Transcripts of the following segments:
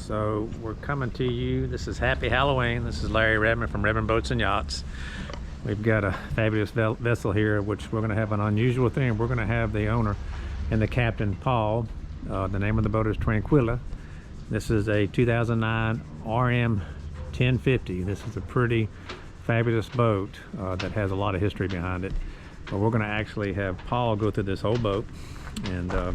So we're coming to you. This is Happy Halloween. This is Larry Redmond from Redmond Boats and Yachts. We've got a fabulous vessel here, which we're going to have an unusual thing. We're going to have the owner and the captain, Paul. The name of the boat is Tranquilla. This is a 2009 RM 1050. This is a pretty fabulous boat that has a lot of history behind it. But we're going to actually have Paul go through this whole boat, and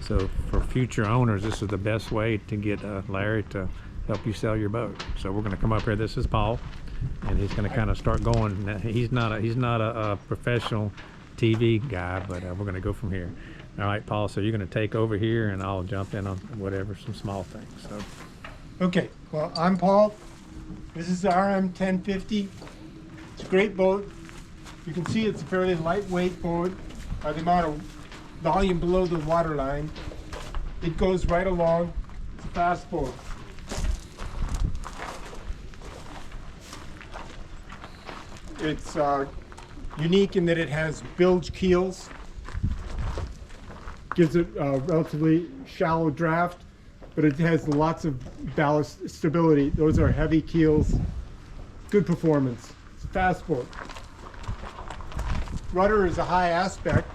so for future owners, this is the best way to get Larry to help you sell your boat. So we're going to come up here. This is Paul, and he's going to kind of start going. Now, he's not a professional TV guy, but we're going to go from here. All right, Paul. So you're going to take over here, and I'll jump in on whatever, some small things. So. Okay. Well, I'm Paul. This is the RM 1050. It's a great boat. You can see it's a fairly lightweight boat by the amount of volume below the waterline. It goes right along. It's a fast boat. It's unique in that it has bilge keels. Gives it a relatively shallow draft, but it has lots of ballast stability. Those are heavy keels. Good performance. It's a fast boat. Rudder is a high aspect,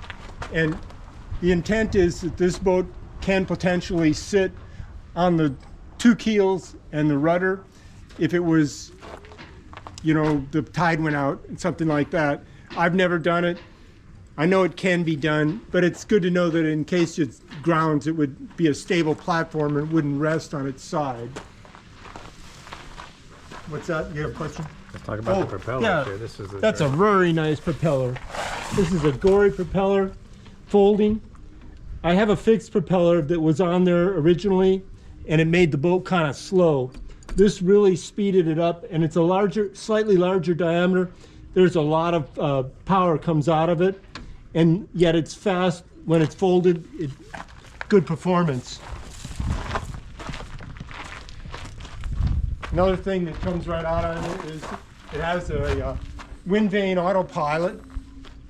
and the intent is that this boat can potentially sit on the two keels and the rudder if it was, you know, the tide went out and something like that. I've never done it. I know it can be done, but it's good to know that in case it grounds, it would be a stable platform and it wouldn't rest on its side. What's that? You have a question? Let's talk about the propeller. Yeah, here. that's a very nice propeller. This is a Gory propeller, folding. I have a fixed propeller that was on there originally, and it made the boat kind of slow. This really speeded it up, and it's a larger, slightly larger diameter. There's a lot of power comes out of it, and yet it's fast when it's folded. Good performance. Another thing that comes right out of it is it has a wind vane autopilot.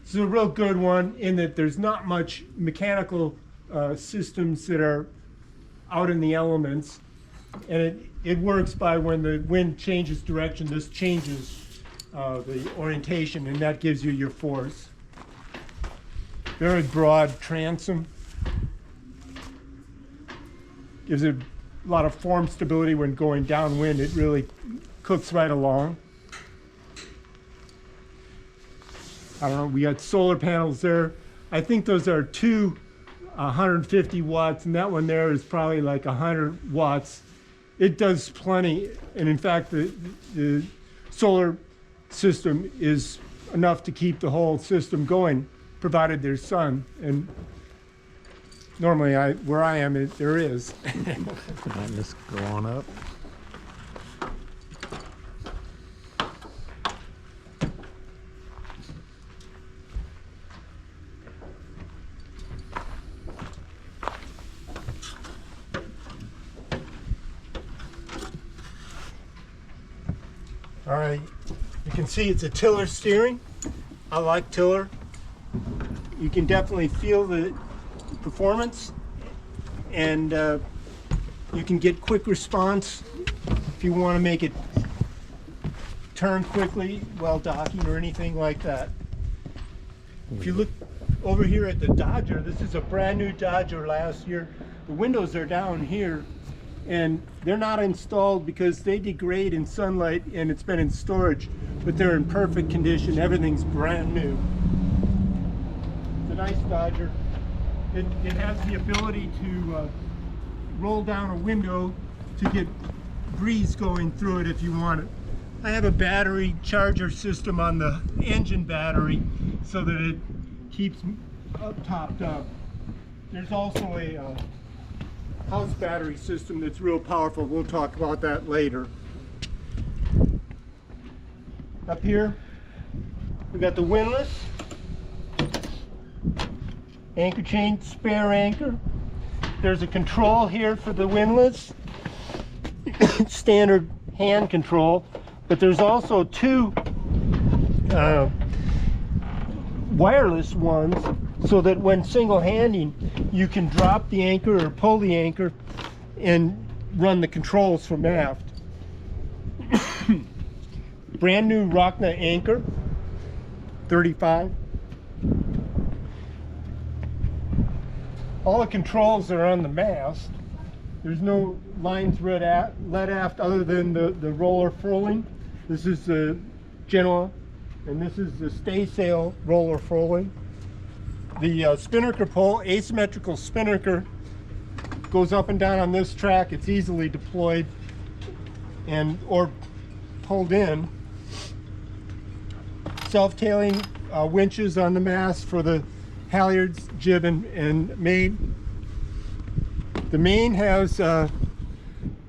This is a real good one in that there's not much mechanical systems that are out in the elements, and it works by when the wind changes direction. This changes the orientation, and that gives you your force. Very broad transom. Gives it a lot of form stability when going downwind. It really cooks right along. I don't know, we got solar panels there. I think those are two 150 watts, and that one there is probably like 100 watts. It does plenty, and in fact, the solar system is enough to keep the whole system going, provided there's sun. And normally, where I am, there is. Let's go on up. All right, you can see it's a tiller steering. I like tiller. You can definitely feel the performance, and you can get quick response if you want to make it turn quickly while docking or anything like that. If you look over here at the Dodger, this is a brand new Dodger last year. The windows are down here, and they're not installed because they degrade in sunlight, and it's been in storage, but they're in perfect condition. Everything's brand new. It's a nice Dodger. It has the ability to roll down a window to get breeze going through it if you want it. I have a battery charger system on the engine battery so that it keeps topped up. There's also a house battery system that's real powerful. We'll talk about that later. Up here, we got the windlass, anchor chain, spare anchor. There's a control here for the windlass, standard hand control, but there's also two wireless ones, so that when single handing, you can drop the anchor or pull the anchor and run the controls from aft. Brand new Rockna anchor, 35. All the controls are on the mast. There's no lines led aft other than the roller furling. This is the Genoa, and this is the staysail roller furling. The spinnaker pole, asymmetrical spinnaker, goes up and down on this track. It's easily deployed and or pulled in. Self-tailing winches on the mast for the halyards, jib, and main. The main has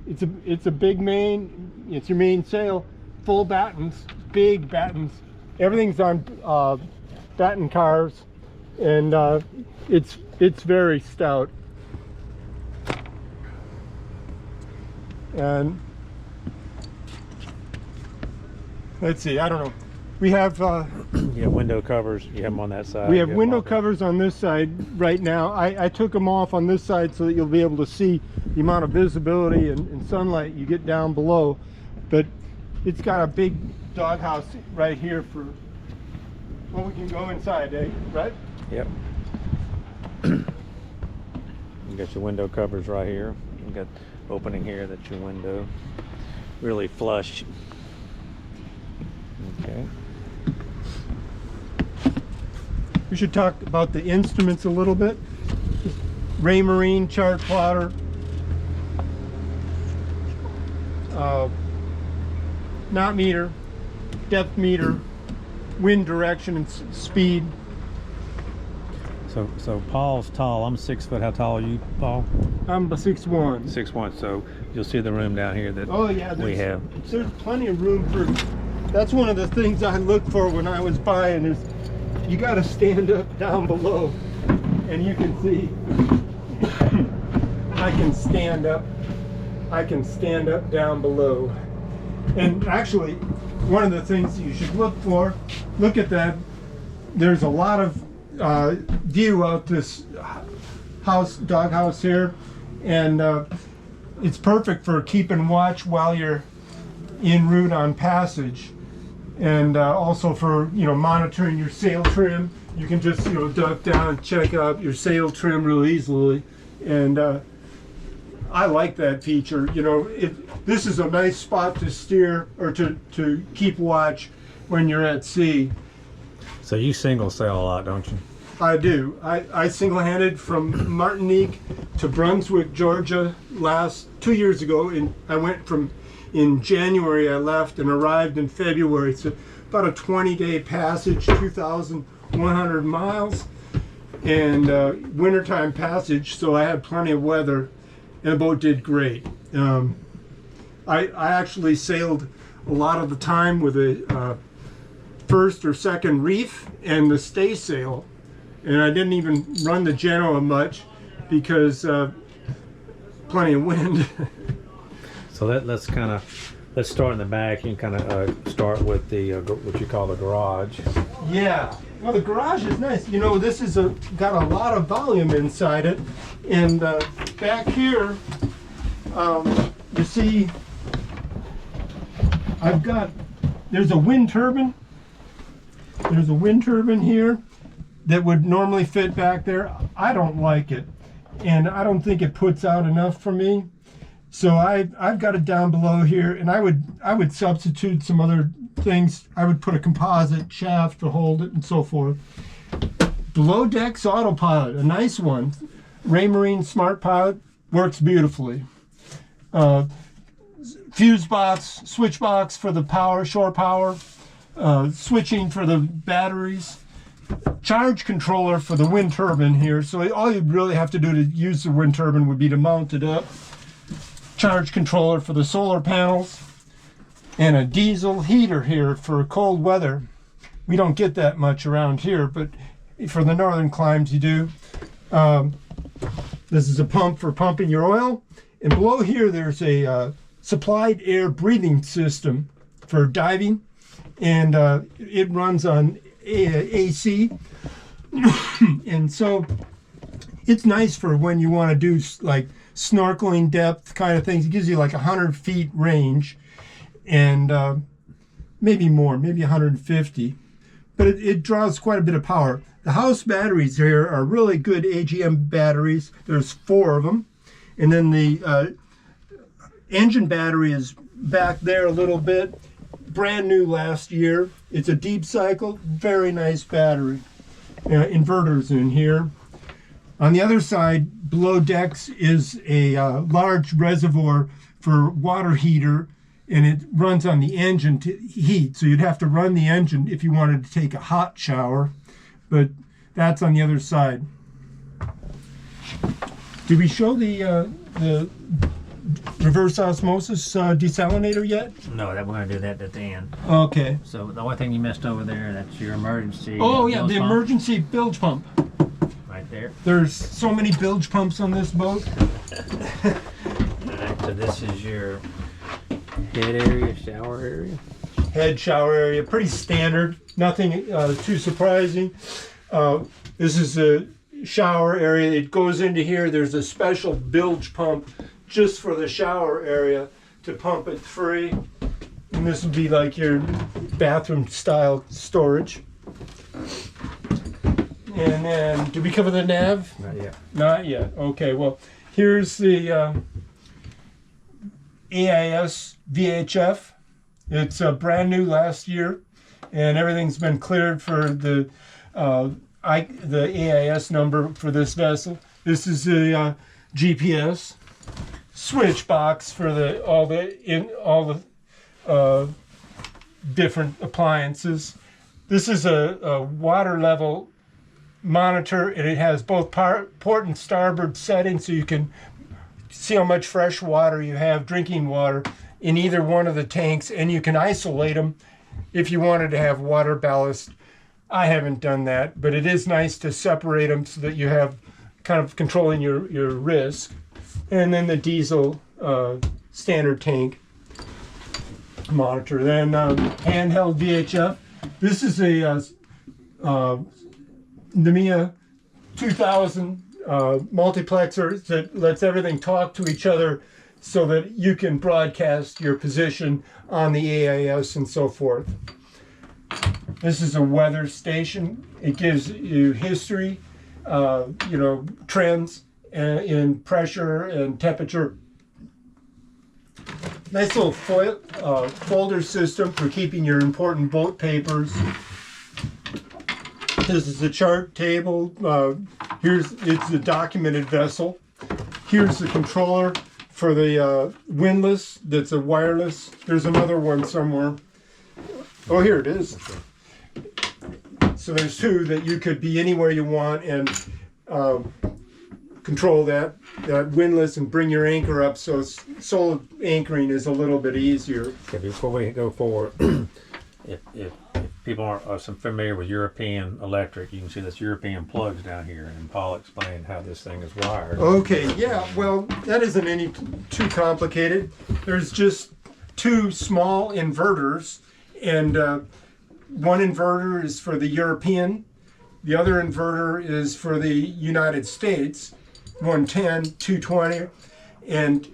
it's a big main. It's your main sail, full battens, big battens. Everything's on batten cars, and it's very stout. And let's see, I don't know. We have Yeah, window covers. You have them on that side. we have You window them covers on this side right now. I took them off on this side so that you'll be able to see the amount of visibility and sunlight you get down below. But it's got a big doghouse right here for, well, we can go inside, eh? Right? Yep. You got your window covers right here. You got opening here. That's your window. Really flush. Okay. We should talk about the instruments a little bit. Raymarine chart plotter, knot meter, depth meter, wind direction and speed. So Paul's tall. I'm 6 foot. How tall are you, Paul? I'm a 6'1". 6'1". So you'll see the room down here that Oh yeah, we have. There's plenty of room for. That's one of the things I looked for when I was buying is you got to stand up down below, and you can see. I can stand up. I can stand up down below, and actually, one of the things you should look for. Look at that. There's a lot of view out this doghouse here, and it's perfect for keeping watch while you're en route on passage, and also for monitoring your sail trim. You can just duck down and check out your sail trim real easily, and I like that feature. This is a nice spot to steer or to keep watch when you're at sea. So you single sail a lot, don't you? I do. I single-handed from Martinique to Brunswick, Georgia 2 years ago. I went from, in January I left and arrived in February. It's about a 20-day passage, 2,100 miles, and wintertime passage, so I had plenty of weather, and the boat did great. I actually sailed a lot of the time with a first or second reef and the staysail. And I didn't even run the Genoa much because plenty of wind. So let's start in the back. You can kind of start with the what you call the garage. Yeah. Well, the garage is nice. This is got a lot of volume inside it, and back here, you see, there's a wind turbine. There's a wind turbine here that would normally fit back there. I don't like it, and I don't think it puts out enough for me. So I've got it down below here, and I would substitute some other things. I would put a composite shaft to hold it and so forth. Below decks autopilot, a nice one. Raymarine Smart Pilot works beautifully. Fuse box, switch box for the power, shore power, switching for the batteries. Charge controller for the wind turbine here. So all you really have to do to use the wind turbine would be to mount it up. Charge controller for the solar panels, and a diesel heater here for cold weather. We don't get that much around here, but for the northern climes you do. This is a pump for pumping your oil, and below here there's a supplied air breathing system for diving, and it runs on AC, and so it's nice for when you want to do like snorkeling depth kind of things. It gives you like 100 feet range, and maybe more, maybe 150. But it draws quite a bit of power. The house batteries here are really good AGM batteries. There's 4 of them. And then the engine battery is back there a little bit. Brand new last year. It's a deep cycle, very nice battery. Inverters in here. On the other side, below decks, is a large reservoir for water heater, and it runs on the engine to heat. So you'd have to run the engine if you wanted to take a hot shower, but that's on the other side. Did we show the reverse osmosis desalinator yet? No, we're going to do that at the end. Okay. So the only thing you missed over there, that's your emergency. Oh yeah, bilge the pump. emergency bilge pump. Right there. There's so many bilge pumps on this boat. Alright, so this is your head area, shower area. Head shower area, pretty standard, nothing too surprising. This is a shower area. It goes into here. There's a special bilge pump just for the shower area to pump it free. And this would be like your bathroom style storage. And then, did we cover the nav? Not yet. Not yet. Okay, well, here's the AIS VHF. It's brand new last year, and everything's been cleared for the AIS number for this vessel. This is the GPS switch box for all the different appliances. This is a water level monitor, and it has both port and starboard settings, so you can see how much fresh water you have, drinking water, in either one of the tanks, and you can isolate them if you wanted to have water ballast. I haven't done that, but it is nice to separate them so that you have kind of controlling your risk. And then the diesel standard tank monitor. Then handheld VHF. This is a Namiya 2000 multiplexer that lets everything talk to each other so that you can broadcast your position on the AIS and so forth. This is a weather station. It gives you history, trends in pressure and temperature. Nice little folder system for keeping your important boat papers. This is the chart table. It's a documented vessel. Here's the controller for the windlass. That's a wireless. There's another one somewhere. Oh, here it is. So there's 2 that you could be anywhere you want and control that windlass and bring your anchor up, so solo anchoring is a little bit easier. Okay, before we go forward, if people aren't familiar with European electric, you can see this European plugs down here, and Paul explained how this thing is wired. Okay, yeah, well, that isn't any too complicated. There's just 2 small inverters, and one inverter is for the European, the other inverter is for the United States, 110, 220, and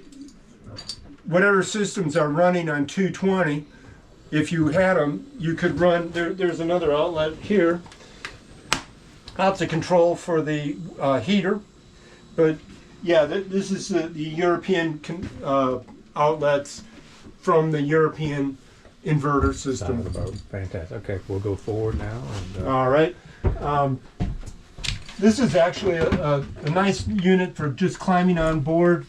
whatever systems are running on 220, if you had them, you could run, there's another outlet here, out to control for the heater, but yeah, this is the European outlets from the European inverter system. Side of the boat. Fantastic. Okay, we'll go forward now. And, all right. This is actually a nice unit for just climbing on board.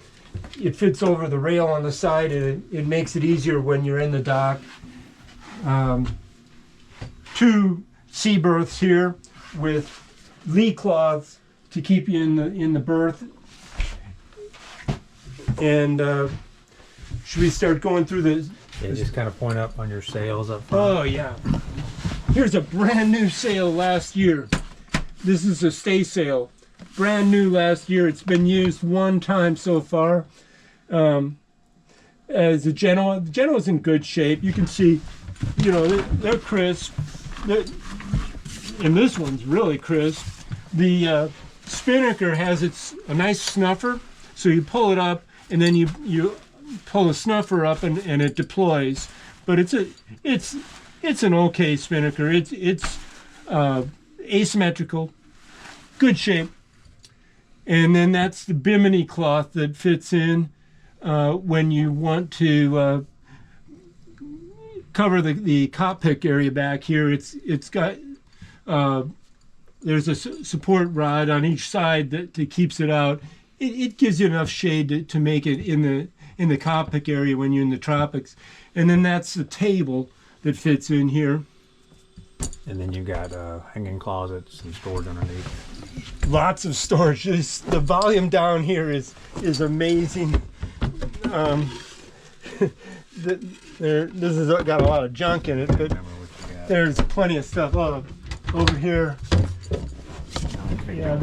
It fits over the rail on the side, and it makes it easier when you're in the dock. 2 sea berths here with lee cloths to keep you in the berth. And should we start going through the? yeah, just kind of point up on your sails up front. Oh yeah. Here's a brand new sail last year. This is a stay sail. Brand new last year. It's been used 1 time so far. As a Genoa. The Genoa's in good shape. You can see, they're crisp. And this one's really crisp. The Spinnaker has a nice snuffer, So you pull it up, and then you pull the snuffer up, and it deploys. But it's an okay spinnaker. It's asymmetrical, good shape. And then that's the bimini cloth that fits in when you want to cover the cockpit area back here. It's got there's a support rod on each side that keeps it out. It gives you enough shade to make it in the cockpit area when you're in the tropics. And then that's the table that fits in here. And then you've got hanging closets and storage underneath. Lots of storage. The volume down here is amazing. This has got a lot of junk in it, but there's plenty of stuff. Oh, over here. Yeah,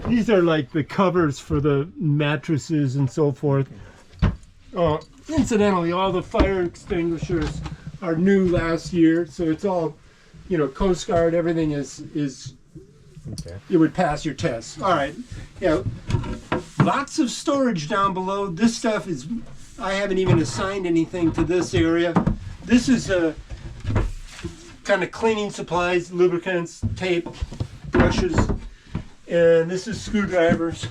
these are like the covers for the mattresses and so forth. Incidentally, all the fire extinguishers are new last year, so it's all, Coast Guard. Everything is okay. It would pass your test. All right. Yeah. Lots of storage down below. This stuff is. I haven't even assigned anything to this area. This is kind of cleaning supplies, lubricants, tape, brushes, and this is screwdrivers.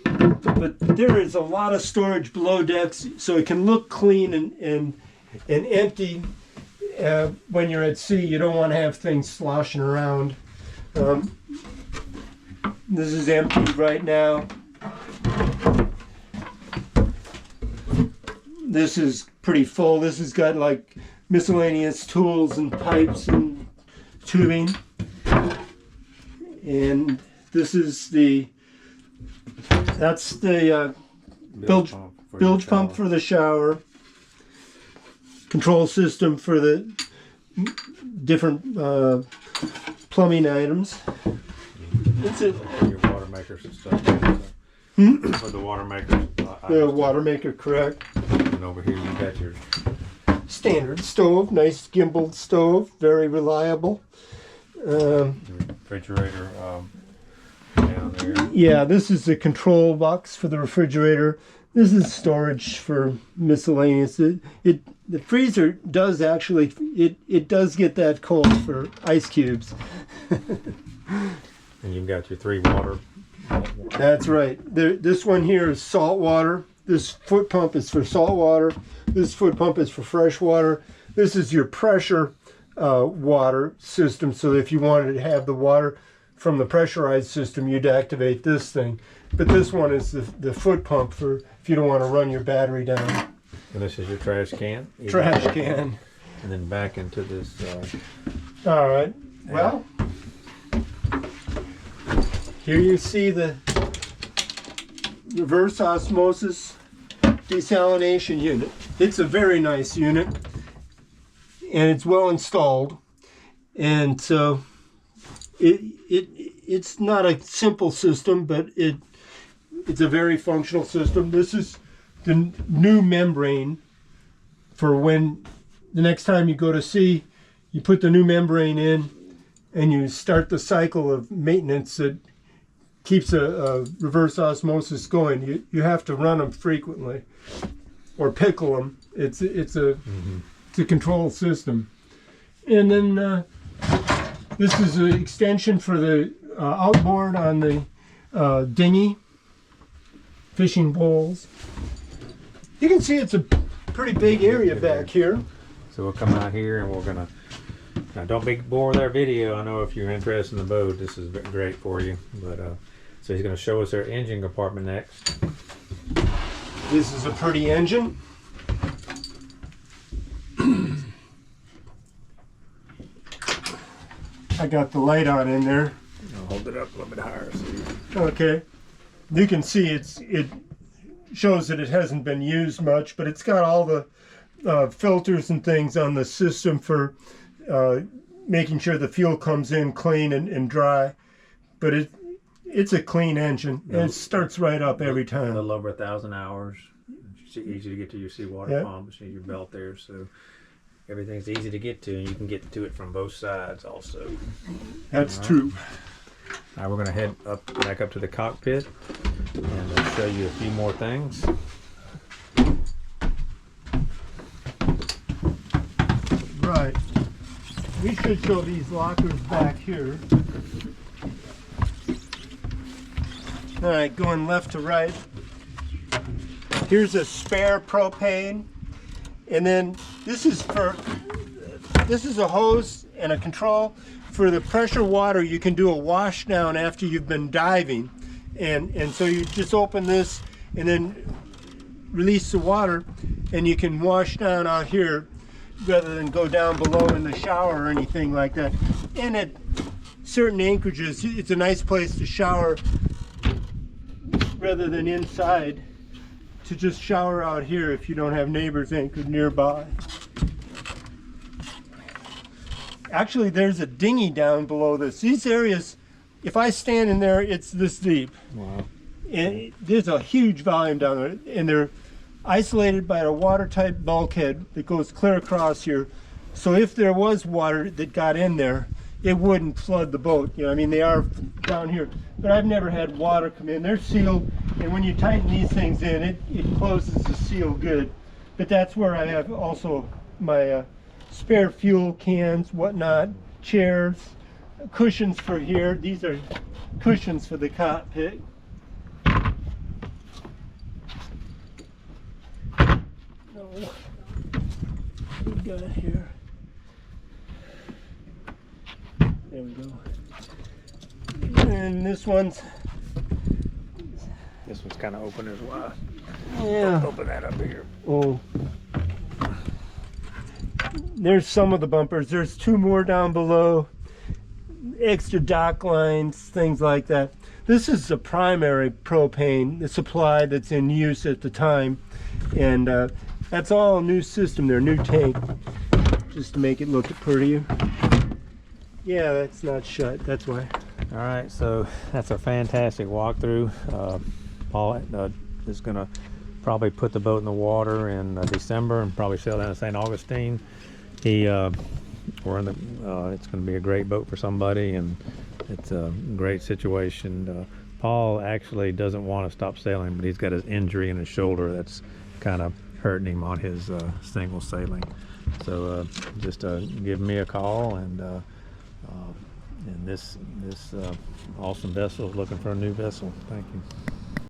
But there is a lot of storage below decks, so it can look clean and empty. When you're at sea, you don't want to have things sloshing around. This is empty right now. This is pretty full. This has got like miscellaneous tools and pipes and tubing. And this is that's the bilge pump for the shower. Control system for the different plumbing items. That's it. Your water makers and stuff. For the water makers. The water maker, correct. And over here you got your standard stove, nice gimbal stove, very reliable. Refrigerator down there. Yeah, this is the control box for the refrigerator. This is storage for miscellaneous. The freezer does actually, it does get that cold for ice cubes. And you've got your 3 water. That's right. This one here is salt water. This foot pump is for salt water. This foot pump is for fresh water. This is your pressure water system. So if you wanted to have the water from the pressurized system, you'd activate this thing. But this one is the foot pump for if you don't want to run your battery down. And this is your trash can. Trash can. And then back into this. All right. Well, here you see the reverse osmosis desalination unit. It's a very nice unit, and it's well installed. And so it's not a simple system, but it's a very functional system. This is the new membrane for when the next time you go to sea, you put the new membrane in and you start the cycle of maintenance that keeps a reverse osmosis going. You have to run them frequently or pickle them. It's a control system. And then this is an extension for the outboard on the dinghy, fishing poles. You can see it's a pretty big area back here. So we'll come out here and we're gonna, now don't be bored with our video. I know if you're interested in the boat, this is great for you. But so he's gonna show us our engine compartment next. This is a pretty engine. I got the light on in there. I'll hold it up a little bit higher. Okay. You can see it shows that it hasn't been used much, but it's got all the filters and things on the system for making sure the fuel comes in clean and dry. But it's a clean engine, and it starts right up every A time. little over 1,000 hours. It's easy to get to your seawater pump. You need your belt there, so everything's easy to get to, and you can get to it from both sides also. That's true. All right, we're gonna head back up to the cockpit and show you a few more things. Right. We should show these lockers back here. All right, going left to right. Here's a spare propane, and then this is a hose and a control for the pressure water. You can do a wash down after you've been diving, and so you just open this and then release the water, and you can wash down out here rather than go down below in the shower or anything like that. And at certain anchorages, it's a nice place to shower rather than inside, to just shower out here if you don't have neighbors anchored nearby. Actually, there's a dinghy down below this. These areas, if I stand in there, it's this deep. Wow. And there's a huge volume down there, and they're isolated by a watertight bulkhead that goes clear across here. So if there was water that got in there, it wouldn't flood the boat. You know, I mean, they are down here, but I've never had water come in. They're sealed, and when you tighten these things in, it closes the seal good. But that's where I have also my spare fuel cans, whatnot, chairs, cushions for here. These are cushions for the cockpit. What we got here? There we go. And this one's kind of open as well. Yeah. Open that up here. Oh. There's some of the bumpers. There's two more down below. Extra dock lines, things like that. This is the primary propane, the supply that's in use at the time. And that's all a new system there, new tank, just to make it look prettier. Yeah, that's not shut, that's why. All right, so that's a fantastic walkthrough. Paul is gonna probably put the boat in the water in December and probably sail down to St. Augustine. It's gonna be a great boat for somebody, and it's a great situation. Paul actually doesn't want to stop sailing, but he's got his injury in his shoulder that's kind of hurting him on his single sailing. So just give me a call, and this awesome vessel is looking for a new vessel. Thank you.